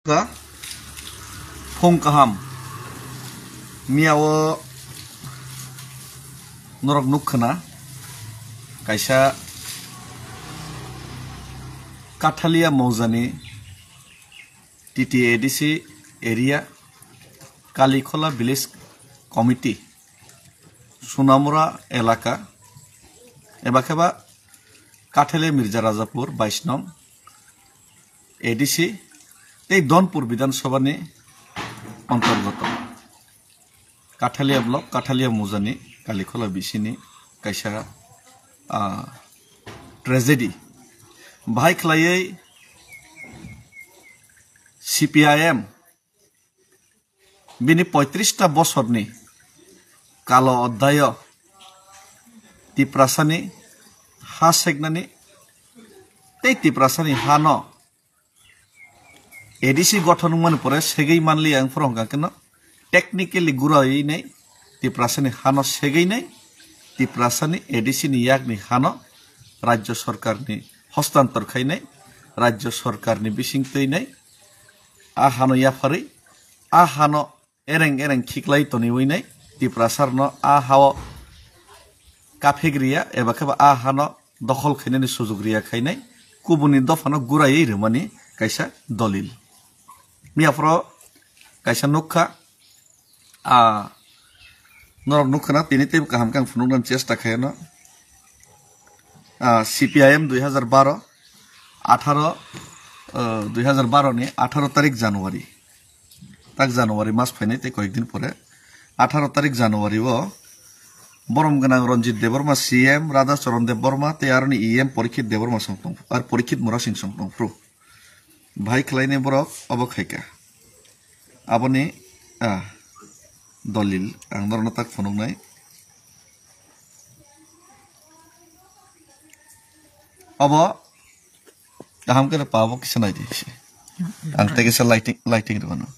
ka phong kaham miawo norok nukhana kaisa Kathalia Mauzani TTADC area Kalikhola village committee Sunamura elaka ebakeba Kathale Mirza Rajapur 22 নং ADC এই দনপুর বিধানসভা নি অন্তর্গত Kathalia block Kathalia মৌজানি Kalikhola বিসিনি কাইসা tragedy ভাই খলাই CPIM বিনি 35টা বছরনি কালো অধ্যায় তিপ্রাসানি হা সেগনানি এই তিপ্রাসানি হান ADC গঠন মানে পরে সেগেই মানলি আং ফরংকা কেন টেকনিক্যালি গুরাই নাই তিপ্রাসানি হানো সেগেই নাই তিপ্রাসানি ADC নি ইয়াকনি হানো রাজ্য সরকারনি হস্তান্তর খাই নাই রাজ্য সরকারনি বিসিংতই নাই আ হানো ইয়াফারি আ হানো এরেং এরেং খিকলাই তনি ওই নাই তিপ্রাসার ন আ হাও কাফেগ্রিয়া এবাকেবা আ হানো দখল খাইনানি সুযোগরিয়া খাই নাই কুবুনি দফানো গুরাই রমানি কাইসা দলিল মিয়াফ্র কাইসা নুখা নরক নুখানা তিনিতে কাহাম কাং ফুনুনান চেষ্টা খায় না CPIM 2012 2012 নি 18 তারিখ জানুয়ারি তাক জানুয়ারি মাস ফাইনাইতে কয়েকদিন পরে 18 তারিখ জানুয়ারি ও বরম গনা রঞ্জিত দেববর্মা CM রাধাচরণ দেববর্মা তে আরনি EM পরীক্ষিত দেববর্মা সংতং আর পরীক্ষিত মুরা সিং সংতং প্রু ভাই খলাইনে বরক অবখাইকা আপনি দলিল আং দরনা তাক ফনুংনাই अब हम के पावो किस नाइ दिसे आं ते के lighting रनो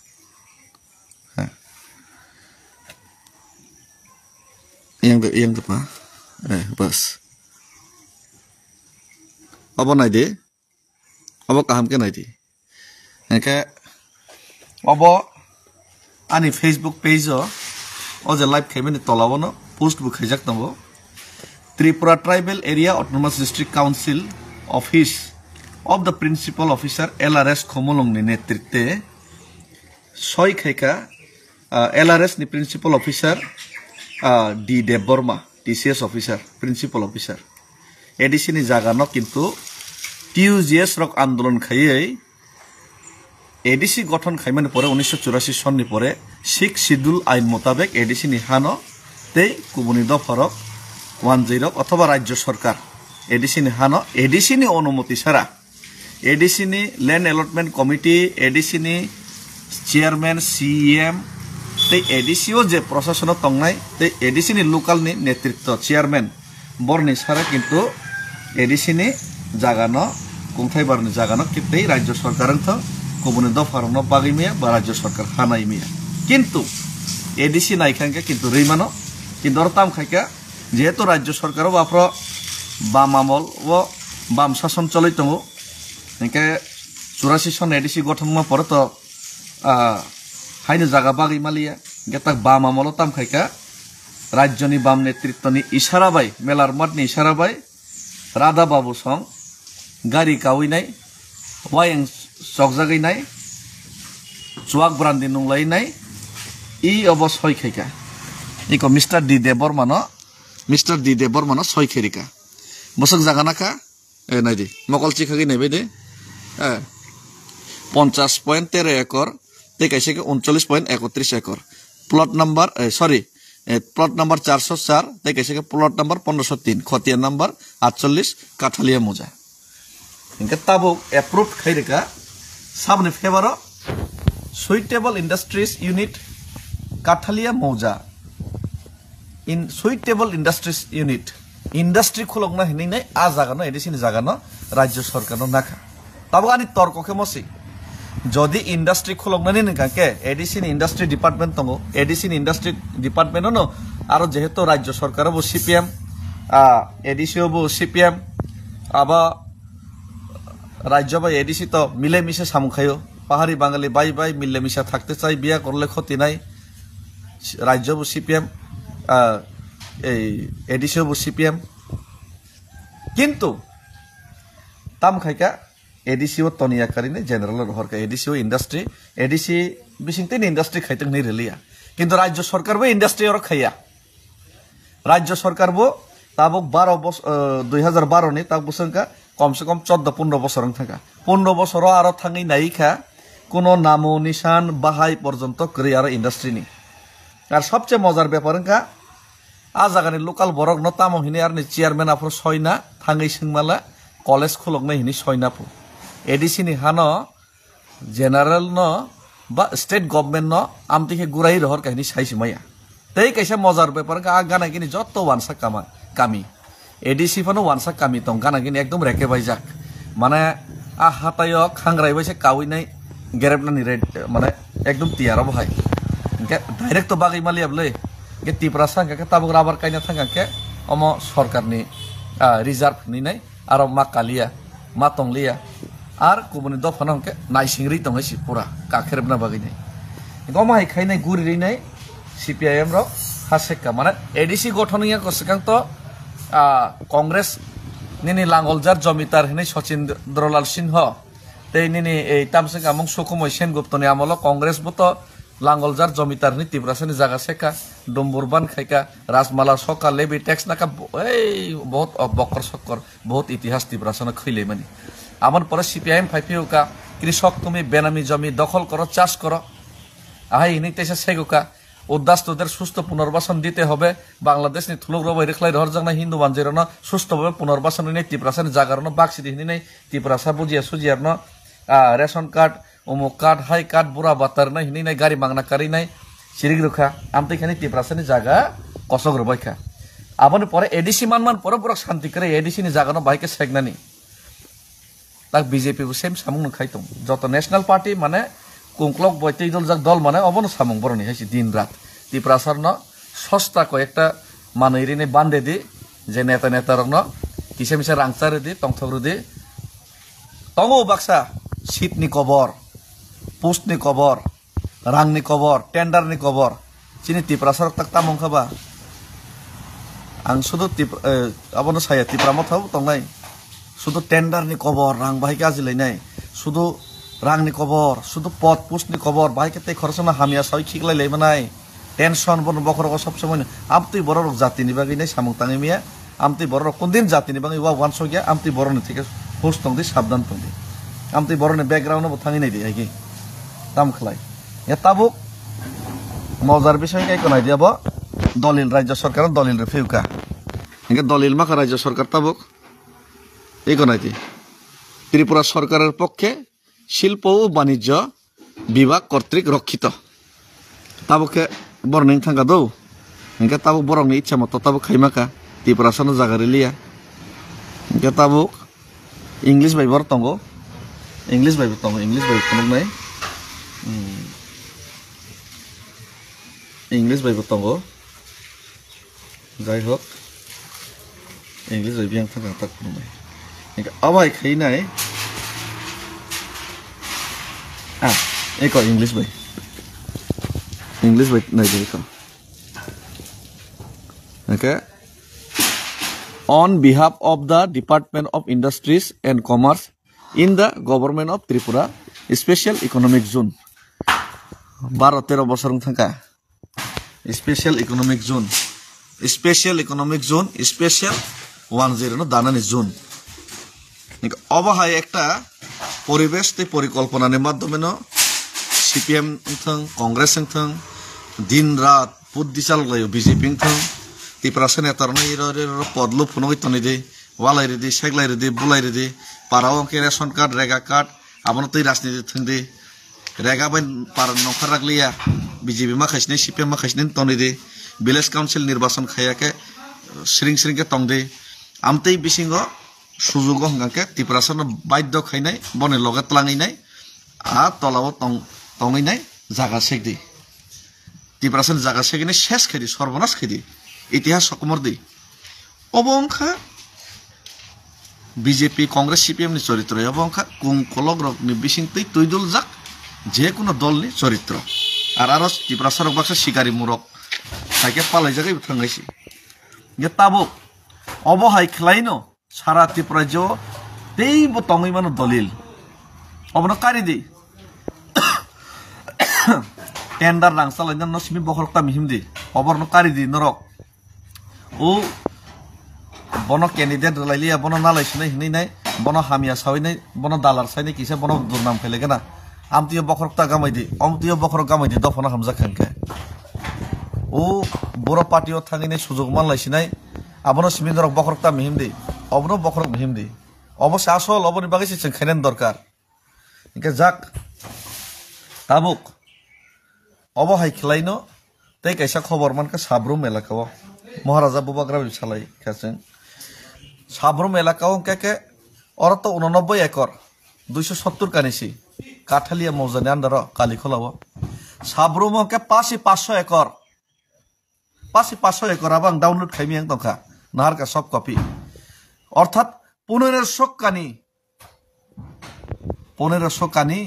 yang de pa bas अब नाइ दे अब काम के नाइ दे के अब आनी फेसबुक पेज ओ जे लाइव खेमेनि तलावनो पोस्ट बु खैजाक नबो Tripura Tribal Area Autonomous District Council Office of the Principal Officer LRS Khomolong ni netritwe soi khaika LRS ni Principal Officer D Debborma TCS Officer Principal Officer ADC ni jaga no kintu TUGS rok আন্দোলন খাইয়ে ADC গঠন খাইমানে পরে 1984 সন নি পরে 6 schedule আইন মোতাবেক ADC ni হানো তেই কুবনি দফরক 10 অথবা রাজ্য সরকার ADC নি হানো ADC নি অনুমতি ছাড়া ADC নি ল্যান্ড অ্যালটমেন্ট কমিটি ADC নি চেয়ারম্যান CM তে ADC ও যে প্রশাসন তংনাই তে ADC নি লোকাল নি নেতৃত্ব চেয়ারম্যান বর্নি ছাড়া কিন্তু ADC নি জাগানো কুংথাইবারনি জাগানো কিতেই রাজ্য সরকার তো কবনে দফারনো বাগিমিয়া বা রাজ্য সরকার হানাইমিয়া কিন্তু ADC নাইখানকে কিন্তু রেইমানো কিন্তু রতাম খাইকা যেহেতু রাজ্য সরকারও বাপ্র বাম আমল ও বাম শাসন চলিত দङ একে 84 সন ADC গঠন পরে তো হাইনো জায়গা বাগি মালিয়া গেতাক বাম আমল তাম খাইকা রাজ্যনি বাম নেতৃত্বনি ইশারা বাই মেলার মাঠনি ইশারা বাই রাধা বাবু সং গাড়ি কাউইনাই ওয়াইং চকজাগাইনাই চুয়াক ব্রান্দি নুংলাইনাই ই অবশ্যই খাইকা ইকো mister D Debbarma Mr. D. Debbormano soy kherika bosok jaganaka নাই দি মকল চিখাগি নেবে দে 50.13 একর তে কাইছে 39.31 acre plot number plot number 404 তে কাইছে প্লট নাম্বার 1503 খতিয়া নাম্বার 48 কাঠালিয়া মোজা ইনকে তাবো অ্যাপ্রুভড খাইরেকা সাবনে ফেভারো সুইটেবল ইন্ডাস্ট্রিজ ইউনিট কাঠালিয়া মোজা in suitable industries unit industry khulokna hinai nai a jaga no ADC ni jaga no rajyo sarkar no nakha tabo ani torko ke mosi jodi industry khulokna ni nka ADC ni industry department tongo ADC ni industry department no aro jehetu rajyo sarkar bo CPM ADC bo CPM aba rajyo ba ADC to mile mise samukhayo পাহাড়ি বাঙালি bye bye মিলেমিশা থাকতে চাই, বিয়া করলে ক্ষতি নাই। রাজ্যবো CPM, এই এডিসিও CPM, কিন্তু তাম খাইকা এডিসিও তনিয়াকারিনে জেনারেল হরকা এডিসিও ইন্ডাস্ট্রি এডিসি বিসিংতেন ইন্ডাস্ট্রি খাইতেं नहीं रेलिया, কিন্তু রাজ্য সরকারবো ইন্ডাস্ট্রি আর খাইয়া। রাজ্য সরকারবো তাবক 2012 নি তাক বসংকা কমসে কম 14-15 বছর থাকা, 15 বছর আরো থাঙি নাইখা কোনো নামো নিশান বাহাই পর্যন্ত করে আর ইন্ডাস্ট্রি নি। আর সবচেয়ে মজার ব্যাপার আজাগানি লোকাল বরক ন তামহিনী আর চেয়ারম্যান আফর সয়না থাঙি সিংমালা কলেজ খুলক হিনি সয়নাপু এডিসি নি হান জেনারেল ন বা স্টেট গভর্নমেন্ট ন আমতিকে গুড়াই রহর কাহিনী সাইছি মাইয়া। তাই কাইসা মজার ব্যাপার গানা কিনি যত ওয়ানসা কামি এডিসি ফানো ওয়ানসা কামি তং গানা কিনি একদম রেকে বাইজাক মানে হাতায় খাংরাই বাইছে কাউই নাই গেরেবলানি রেড মানে একদম তিয়ারা বহাই ডাইরেক্ট তো বাগै মালিয়াবলে টিপরা সাংকে তাবক রাবার কাইনা থাকাকে অম সরকারনি রিজার্ভ নি নাই আর মা কালিয়া মা তংলিয়া আর কুবনি দফানা হকে নাইসিংরি তংছি পুরা কাखेरबना बागै নাই গমাই খাইনাই গুরি নাই সিপিআইএম র হাসেকা মানে এডিসি গঠনিয়া কসকাং তো কংগ্রেস নিনি লাঙ্গলজার জমিদার হিনে সচিন্দ্রলাল সিংহ তেই নিনি এই তামসে আমং সুকুময় সেনগুপ্তনি আমল কংগ্রেস বতো লাঙ্গলজার জমিদার নি তিব্রাসনি জায়গা সেকা ডম্বুরবান খাইকা রাজমালা সকা লেবি ট্যাক্স নাকা এই বহুত বকর সকর বহুত ইতিহাস তিব্রাসন খইলে মানে আমার পরে সিপিআইএম ফাইফিউকা কৃষক তুমি বেনামি জমি দখল করো চাষ করো আহাই ইনি তেসা সেগুকা উদ্দাস্তদের সুস্থ পুনর্বাসন দিতে হবে বাংলাদেশ নি থুলুক রবাই রেখলাই রহর জানা হিন্দু বানজের ন সুস্থভাবে পুনর্বাসন নেই তিব্রাসানি জাগার ন বাক্সি দিহিনি নেই তিব্রাসা বুঝিয়া সুজিয়ার ন রেশন কার্ড অমুক কার্ড হাই কার্ড বুড়া বাতার নাই হিনি নাই গাড়ি মাংনা কারি নাই সিরিগ রুখা আমতেখানি তিব্রাসানি জায়গা কসক রবাইখা আবার পরে এডিসি মান পরে পুরো শান্তি করে এডিসি নি জাগানো বাইকে সেগনানি তাক বিজেপি সেম সামুং খাইতম যত ন্যাশনাল পার্টি মানে কুংক্লক বৈতই দল যাক দল মানে অবন সামুং বরনি হাইছি দিন রাত তিপ্রাসার ন সস্তা কয়েকটা মানৈরিনে বান্ধে দি যে নেতার ন কিসে মিসে রাংচারে দি টংথগ্রু দি তঙ্গো বাক্সা শীতনি কবর পোস্টনি কবর রাংনি কবর টেন্ডারনি কবর চিনি তিপ্রাসার তাক তামং খাবা আং শুধু আবনো সায়া তিপ্রামত হাব তংনাই শুধু টেন্ডারনি কবর রাং বাহিকে আজিলাইনাই শুধু রাংনি কবর শুধু পদ পোস্টনি কবর বাহিকে তাই খরচনা হামিয়া সই খিকলাই লাইমানাই টেনশন বন বকর সব সময় আমতুই বড় রক জাতিনি বাগै নাই সামুং তাঙি মিয়া আমতুই বড় রক কোন দিন জাতিনি বাগै ওয়া ওয়ান সগিয়া আমতুই বড়নি থেকে হোস্ট তং দি সাবধান তং দি আমতুই বড়নি ব্যাকগ্রাউন্ড থাঙি নাই দি আইগি তাম খলাই এ তাবুক মজার বিষয় কাই কোনাই দিয়াব দলিল রাজ্য সরকার দলিল রে ফেউকা ইনকে দলিল মাখা রাজ্য সরকার তাবুক এই কোনাইতি ত্রিপুরা সরকারের পক্ষে শিল্প ও বাণিজ্য বিভাগ কর্তৃক রক্ষিত তাবুকে বরনিং থাঙ্গা দৌ ইনকে তাবুক বরংনি ইচ্ছা মতো তাবুক খাইমাকা ত্রিপুরা সনো জায়গা রেলিয়া ইনকে তাবুক ইংলিশ বাইবর তঙ্গো ইংলিশ বাইব তঙ্গো ইংলিশ বাইব কোনো নাই ইংলিশ বাইব তঙ্গো যাই হোক ইংলিশ বাইবি আং থাঙ্গা তাক কোনো নাই আবাই খাইনাই एक इंग्लिश भाई नहीं देखो okay on behalf of the Department of Industries and Commerce in the Government of Tripura Special Economic Zone 12-13 বছর থাকা Special Economic Zone Special 10 দানানি জোন অবহায় একটা পরিবেশ পরিকল্পনার মাধ্যমে সিপিএম থং কংগ্রেস থং দিন রাত বুদ্ধি চালায় বিজেপি থং ত্রিপুরা নেতার পদলো ফুনগৈ তনি দে ওয়ালাই রেদি সেগলাই রেদি বুলাই রেদি পাড়াও অঙ্কে রেশন কার্ড রেগা কার্ড আবার তুই রাজনীতি থং দে রেগা বাই পাড়া নখার রাখলিয়া বিজেপি মাখাইসনে সিপিএম মাখাইসনে তনি দে ভিলেজ কাউন্সিল নির্বাচন খাইয়াকে সিরিংকে তং দে আমতেই বিসিঙ্গ সুযোগ হঙ্গাকে ত্রিপুরা বাধ্য খাইনাই বনে লগে তলাঙিনাই আর তলাও তঙিনাই জাগা শেখ দি ত্রিপুরা জাগা শেখে শেষ খাইদি সর্বনাশ খাইদি ইতিহাস সকমর দি অবংখা বিজেপি কংগ্রেস সিপিএম নি চরিত্র অবংখা কুংকলক রকনি বিসিংতই তৈদুল যাক যে কোনো দলনি চরিত্র আর আরো ত্রিপুরা সড়ক বাক্স শিকারী মুরক তাকে পালাই জায়গায় থাঙ্গাইছি যে তাবো অবহাই খেলাইনো সারা ত্রিপুরা যে তেই তঙই মানো দলিল অবন কারি দি টেন্ডার রাংসালাই না সিমি বখরকটা মিহিম দি অবর্ণ কারি দি নরক ও বন ক্যান্ডিডেট লাইলিয়া বন নালাইছিনাই হিনাই নাই বন হামিয়া সাউইনাই বন দালার সাইনাই কিসে বন দুর্নাম ফেলেগে না আমতিও বখরকটা গামাই দি আমতিও বখরক গামাই দি দফনা হামজা খানকে ও বড় পার্টিও থাঙিনাই সুযোগ মান লাইছিনাই আবনো সিমি নরক বখরকটা মিহিম দি অবনো বখরক মিহিম দি অবশ্য আসল অবনি বাগেছে जों খাইনেন দরকার ইনকে যাক তাবুক অবহাই খেলাইনো তাই কাইসা খবর মানকে সাব্রুম এলাকাও মহারাজা বুবাগ্রা বিশালাই কাছেন সাব্রুম এলাকাও কে ওরা তো 89 একর 270 কানিসি কাঠালিয়া মৌজানি আন্ডার কালিখোলাও সাব্রুম কে 500 একর 500 একর আবাং ডাউনলোড খাইমি আং দংখা নাহার কা সব কপি অর্থাৎ 1500 কানি 1500 কানি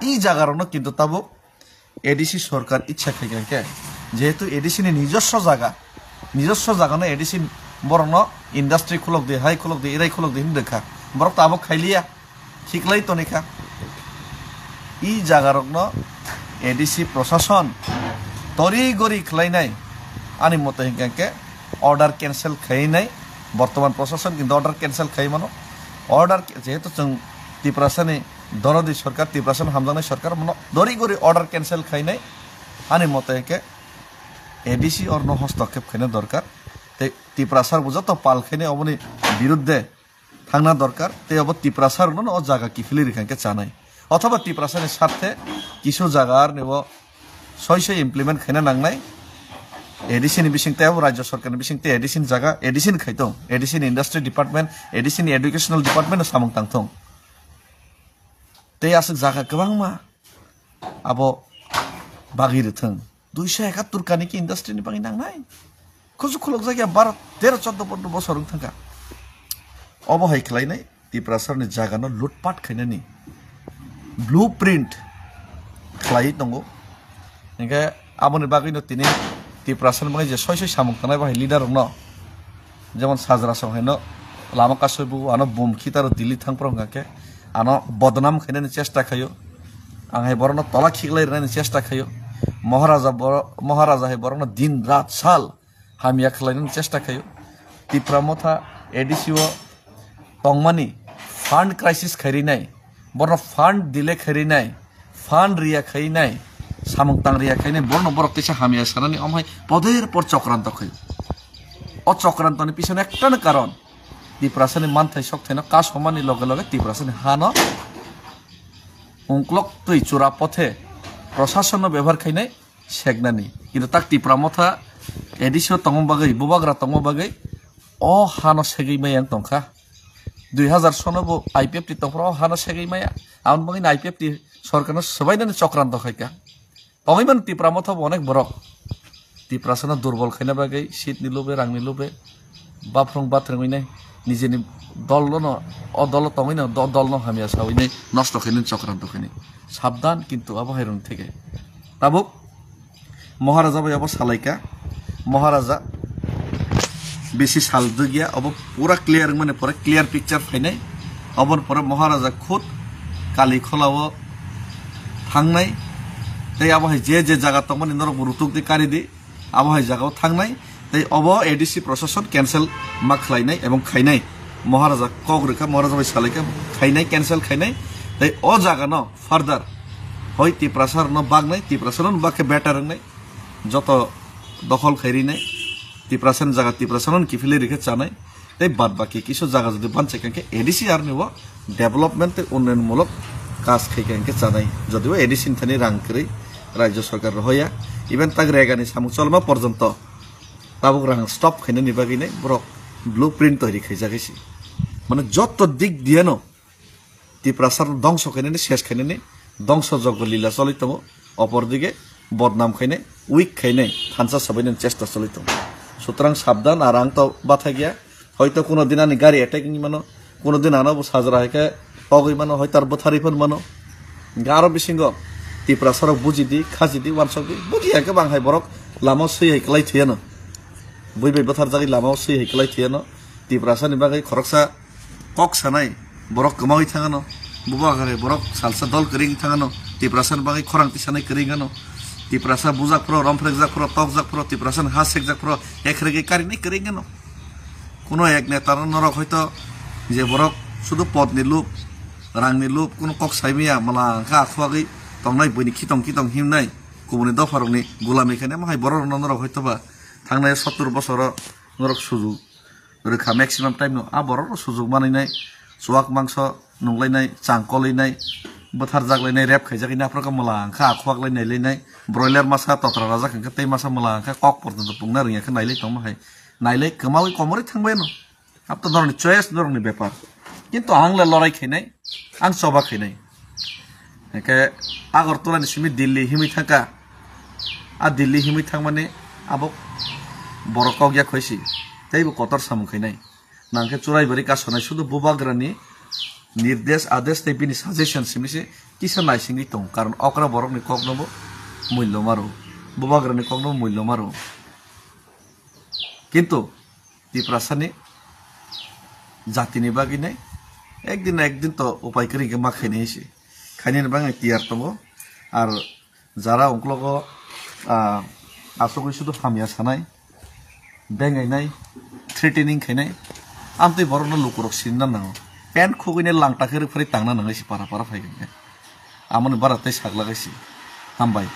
এই জায়গারও কিন্তু তাবো এডিসি সরকার ইচ্ছা খাইকে যেহেতু এডিসি নিজস্ব জায়গা না এডিসি বরং ইন্ডাস্ট্রি খুলক দিয়ে হাই খুলক দিয়ে এরাই খুলক দিয়ে দেখা বরং তাবো খাইলিয়া ঠিকলাই তো নিখা এই জায়গার এডিসি প্রশাসন তরি গড়ি খেলাইনাই আনি মতো হিংকে অর্ডার ক্যান্সেল খাই নাই বর্তমান প্রশাসন কিন্তু অর্ডার ক্যান্সেল খাই মানো অর্ডার যেহেতু जों ত্রিপুরাসানি দরদি সরকার ত্রিপুরাসান হামজানাই সরকার মানে দরি গড়ি অর্ডার ক্যান্সেল খাই নাই আনি মতো হিংকে এডিসি অর্ণ হস্তক্ষেপ খাইনে দরকার ত্রিপুরাসার বুঝা তো পাল খাইনে অবনি বিরুদ্ধে থাংনা দরকার তে অব ত্রিপুরাসার ও জায়গা কিফিলি রেখাকে চানাই অথবা ত্রিপুরাসানের স্বার্থে কিছু জায়গার নেব সই ইমপ্লিমেন্ট খাইনে নাংনাই এডিসিন বিশিংতে রাজ্য সরকারের বিশিংতে এডিসিন জায়গা এডিসিন খাইতং এডিসিন ইন্ডাস্ট্রি ডিপার্টমেন্ট এডিসিন এডুকেশনাল ডিপার্টমেন্ট সামং তাংথং তে আসক জায়গা गोबां मा আবো বাগিরথং 271 কানি কি ইন্ডাস্ট্রিনি বাগি নাংনাই খুজু খুলক জায়গা 12 13 14 15 বছর থাকা অবহাই খেলাইনাই ত্রিপুরাসারनि জায়গাनो লুটপাট খাইনানি ব্লুপ্রিন্ট খেলাই দंगो একে আমনি বাগিনো তিনি ত্রিপুরাসান মানে যে সয় সামুক থানায় বাহাই লিডার ন যেমন সাজরা সহায় লামা কাসইবু আনো বুমখি তার দিল্লি থাংপ্রং গাকে আনো বদনাম খাইনানি চেষ্টা খাইयो आंहाय बरनो तला खिगलाई रहने चेष्टा खायो महाराजा है बरनो दिन रात साल हामिया खलाइनो चेष्टा खायो त्रिपुरा मथा एडिसिओ तंगमानी फांड क्राइसिस खैरिनाय बरनो फांड दिले खैरिनाय फांड रिया खैनाय सामंग तां रिया खैनाय बरनो बरक तेसा हामिया सानानि अमहाय पदेर पर चक्रांत खायो अ चक्रांतनि पिछने एकटानो कारण त्रिपुरासानि मानथाय सक्थायनो का समानि लगे लगे त्रिपुरासानि हानो उंक्लक तै चुरा पथे प्रशासन व्यवहार खाइनाय सेगनानि किन्तु ताक त्रिपुरा मथा एडिसिओ तंगबागै बुबाग्रा तंगबागै अ हानो सेगैमाय आं तंखा 2000 सनबो आईपीएफ टी तंफ्राव हानो सेगैमाया आउन बागै आईपीएफ टी सरकारनो सबाइनानि चक्रान्त खायका तंगैमान त्रिपुरा मथा अनेक बरक ত্রিপুরাসাना दुर्बल खायना बागै सीट निलुबे रां निलुबे बाफ्रं बाथ्रंगैनाय निजेनि दलनो अदल तंगैनो दलनो हामिया सावैनाय नष्ट खायनाय चक्रान्त खायनाय साबधान किन्तु आबहायरन থেকে ताबुक महाराजा भाई अब सालाइका महाराजा बेसी साल दुगिया अब पूरा क्लियर माने पूरा क्लियर पिक्चर फाइनाय अब पर महाराजा खुद काली खोलाव थांनाय तै आबहाय जे जागा तंगमानि नरक रुतुक दि कारि दि आबहाय जागाव थांनाय तै अब एडिसि प्रशासन कैंसिल मा खलायनाय एवं खायनाय महाराजा कग्रिका महाराजा भाई सालाइका खायनाय कैंसिल खायनाय तै अ जागा न फार्दार हय ত্রিপুরাসার न बागनाय ত্রিপুরাসাरन बाके बेटर रंनाय যত দখল খাইরিনাय ত্রিপুরাসান জায়গা ত্রিপুরাসারन কিফিলে রেখে চানাय तै बाद बाकी কিছু জায়গা যদি বানছে কাকে এডিসি আর নেব ডেভেলপমেন্ট উন্নয়নমূলক কাজ খাইকে চানাय যদিও এডিসিন থানি রাং করে রাজ্য সরকার হইয়া ইভেন তাক রেগানি সামু চলমা পর্যন্ত তাবুক রাং স্টপ খাইনে নিবাগিনাय ব্রক ব্লুপ্রিন্ট তৈরি খাইজাগেছি মানে যত দিক দিয়ে ন ত্রিপুরাসার ধ্বংস খাইনে শেষ খাইনে ধ্বংসযজ্ঞ লীলা চলিত অপরদিকে বদনাম খাইনে উইক খাইনে থানসা সবাইনের চেষ্টা চলিত সুতরাং সাবধান আর আং তো বাথা গিয়া হয়তো কোনোদিন আনি গাড়ি অ্যাটাকিং মানো কোনোদিন আনাবো Sajra হেকে togui mano hoitar bothari phon mano garo bisingo tipra sorok bujidi khajidi wansokdi buji eke bang hai borok lama sei hai klai thiano buibai bothar jagi lama sei hai klai thiano tipra sani bagai khoroksa kok sanai borok kemawai thangano buba gare borok salsa dol kering thangano tipra san bagai khorang tisanai keringano tiprasa bujak pro romfrek jak pro tok jak pro tiprasan hasek jak pro ekrege kari nei keringano কোনো এক নেতার নরক হয়তো যে বরক শুধু পদ নিলুপ রাং নিলুপ কোনো কক সাইমিয়া মালা খা আখুয়াগৈ তংনাই বইনি খিতং হিমনাই গুবুনি দফারকনি গোলামি খানে মাহাই বড় নরক হয়তো বা থাংনাय 70 বছর নরক সুযোগ রোখা ম্যাক্সিমাম টাইম আ বড় সুযোগ বানাইনাय সুয়াক মাংস নংলাইনাय চাংকলাইনাय बोथार जागलायनाय रेप खायजागै नाफोरखौ माला खा आखुवागलायनाय लायनाय ब्रयलार मासा तत्रा राजा खांखा तै मासा माला खा कक पर्यन्त पुंना रियाखौ नायलाय तंमा हाय नायलाय कमावै कमरै थांबायनो अब तो धरनि चॉइस धरनि व्यापार किंतु आंला लड़ाई खैनाय आं सभा खैनाय एके आगरतलानि सिमि दिल्ली हिमै थाका आ दिल्ली हिमै थां माने आबो बरकाव गया खैसि तैबो कतर सामु खैनाय नांखे चुराइबारि कासनाय शुद्ध बुबाग्रानि निर्देश आदेश तै बिनि सजेशन सिमिसे किसा नायसिंगै दं कारण अकरा बरकनि ककनबो मूल्य मारो बुबाग्रानि ककनबो मूल्य मारो किंतु तिप्रासानि जातिनि बागिनाय একদিন তো উপায় করি গে মাখাইনে এসে খাইনে বাঙাই তিয়ার তবো আর যারা অঙ্কলগ আসলে শুধু হামিয়া সানাই বেঙাইনাই থ্রেটেনিং খাইনাই আমতে বড় লোকরক সিননা নাও প্যান্ট খুগইনে লাংটাকে ফেরে টাংনা নাঙাইছি পারা পারা ফাইগেন আমনে বারাতে সাগলাগাইছি হামবাই